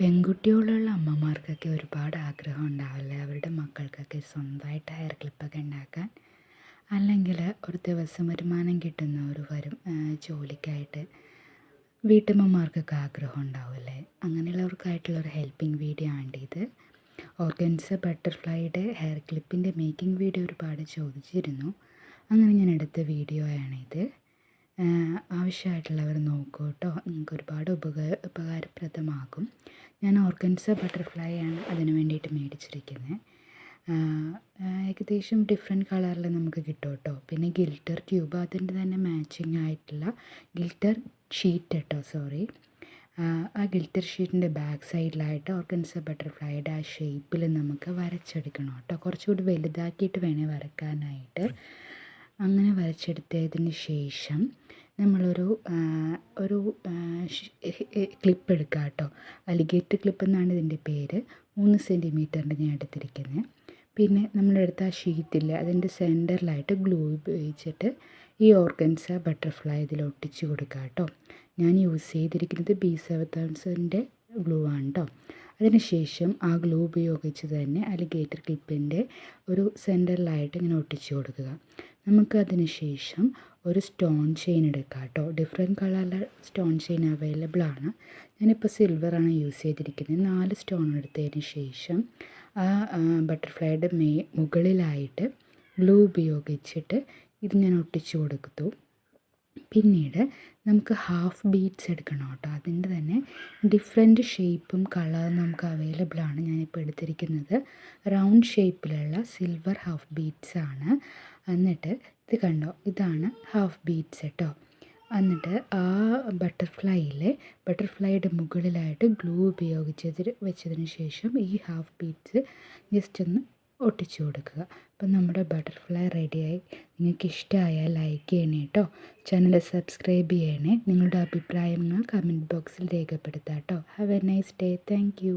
പെൺകുട്ടികളുള്ള അമ്മമാർക്കൊക്കെ ഒരുപാട് ആഗ്രഹം ഉണ്ടാവില്ലേ അവരുടെ മക്കൾക്കൊക്കെ സ്വന്തമായിട്ട് ഹെയർ ക്ലിപ്പൊക്കെ ഉണ്ടാക്കാൻ. അല്ലെങ്കിൽ ഒരു ദിവസം വരുമാനം കിട്ടുന്ന ജോലിക്കായിട്ട് വീട്ടമ്മമാർക്കൊക്കെ ആഗ്രഹം ഉണ്ടാവില്ലേ. അങ്ങനെയുള്ളവർക്കായിട്ടുള്ളൊരു ഹെൽപ്പിംഗ് വീഡിയോ ആണ് ഇത്. ഓർഗൻസ ബട്ടർഫ്ലൈയുടെ ഹെയർ ക്ലിപ്പിൻ്റെ മേക്കിംഗ് വീഡിയോ ഒരുപാട് ചോദിച്ചിരുന്നു. അങ്ങനെ ഞാൻ എടുത്ത വീഡിയോ ആണിത്. ആവശ്യമായിട്ടുള്ളവർ നോക്കൂ കേട്ടോ. നിങ്ങൾക്ക് ഒരുപാട് ഉപകാരപ്രദമാകും. ഞാൻ ഓർഗൻസ ബട്ടർഫ്ലൈ ആണ് അതിന് വേണ്ടിയിട്ട് മേടിച്ചിരിക്കുന്നത്. ഏകദേശം ഡിഫറെൻറ്റ് കളറിൽ നമുക്ക് കിട്ടും കേട്ടോ. പിന്നെ ഗിൽറ്റർ ട്യൂബ്, അതിൻ്റെ തന്നെ മാച്ചിങ് ആയിട്ടുള്ള ഗിൽറ്റർ ഷീറ്റ് കേട്ടോ, ആ ഗിൽറ്റർ ഷീറ്റിൻ്റെ ബാക്ക് സൈഡിലായിട്ട് ഓർഗൻസ ബട്ടർഫ്ലൈയുടെ ആ ഷേപ്പിൽ നമുക്ക് വരച്ചെടുക്കണം കേട്ടോ. കുറച്ചുകൂടി വലുതാക്കിയിട്ട് വേണേൽ വരയ്ക്കാനായിട്ട്. അങ്ങനെ വരച്ചെടുത്തതിന് ശേഷം നമ്മളൊരു ക്ലിപ്പ് എടുക്കുക കേട്ടോ. അലിഗേറ്റർ ക്ലിപ്പ് എന്നാണ് ഇതിൻ്റെ പേര്. 3 സെൻറ്റിമീറ്ററിൻ്റെ ഞാൻ എടുത്തിരിക്കുന്നത്. പിന്നെ നമ്മളെടുത്ത ആ ഷീറ്റിൽ അതിൻ്റെ സെൻറ്ററിലായിട്ട് ഗ്ലൂ ഉപയോഗിച്ചിട്ട് ഈ ഓർഗൻസ ബട്ടർഫ്ലൈ ഇതിൽ ഒട്ടിച്ച് കൊടുക്കുക കേട്ടോ. ഞാൻ യൂസ് ചെയ്തിരിക്കുന്നത് B7000ൻ്റെ ഗ്ലൂ ആണ് കേട്ടോ. അതിനുശേഷം ആ ഗ്ലൂ ഉപയോഗിച്ച് തന്നെ അലിഗേറ്റർ ക്ലിപ്പിൻ്റെ ഒരു സെൻറ്ററിലായിട്ട് ഇങ്ങനെ ഒട്ടിച്ച് കൊടുക്കുക. നമുക്കതിന് ശേഷം ഒരു സ്റ്റോൺ ചെയിൻ എടുക്കാം കേട്ടോ. ഡിഫറെൻറ്റ് കളറിലെ സ്റ്റോൺ ചെയിൻ അവൈലബിൾ ആണ്. ഞാനിപ്പോൾ സിൽവറാണ് യൂസ് ചെയ്തിരിക്കുന്നത്. 4 സ്റ്റോൺ എടുത്തതിന് ശേഷം ആ ബട്ടർഫ്ലൈയുടെ മുകളിലായിട്ട് ഗ്ലൂ ഉപയോഗിച്ചിട്ട് ഇത് ഞാൻ ഒട്ടിച്ചു കൊടുത്തു. പിന്നീട് നമുക്ക് ഹാഫ് ബീഡ്സ് എടുക്കണം കേട്ടോ. അതിൻ്റെ തന്നെ ഡിഫറെൻറ്റ് ഷേപ്പും കളറും നമുക്ക് അവൈലബിൾ ആണ്. ഞാനിപ്പോൾ എടുത്തിരിക്കുന്നത് റൗണ്ട് ഷേപ്പിലുള്ള സിൽവർ ഹാഫ് ബീഡ്സ് ആണ്. എന്നിട്ട് ഇത് കണ്ടോ, ഇതാണ് ഹാഫ് ബീഡ്സ് കേട്ടോ. എന്നിട്ട് ആ ബട്ടർഫ്ലൈയുടെ മുകളിലായിട്ട് ഗ്ലൂ വെച്ചതിന് ശേഷം ഈ ഹാഫ് ബീഡ്സ് ജസ്റ്റ് ഒന്ന് ഒട്ടിച്ചു കൊടുക്കുക. അപ്പം നമ്മുടെ ബട്ടർഫ്ലൈ റെഡിയായി. നിങ്ങൾക്ക് ഇഷ്ടമായാൽ ലൈക്ക് ചെയ്യണേ കേട്ടോ. ചാനൽ സബ്സ്ക്രൈബ് ചെയ്യണേ. നിങ്ങളുടെ അഭിപ്രായങ്ങൾ കമൻറ്റ് ബോക്സിൽ രേഖപ്പെടുത്താം കേട്ടോ. Have A nice day. Thank you.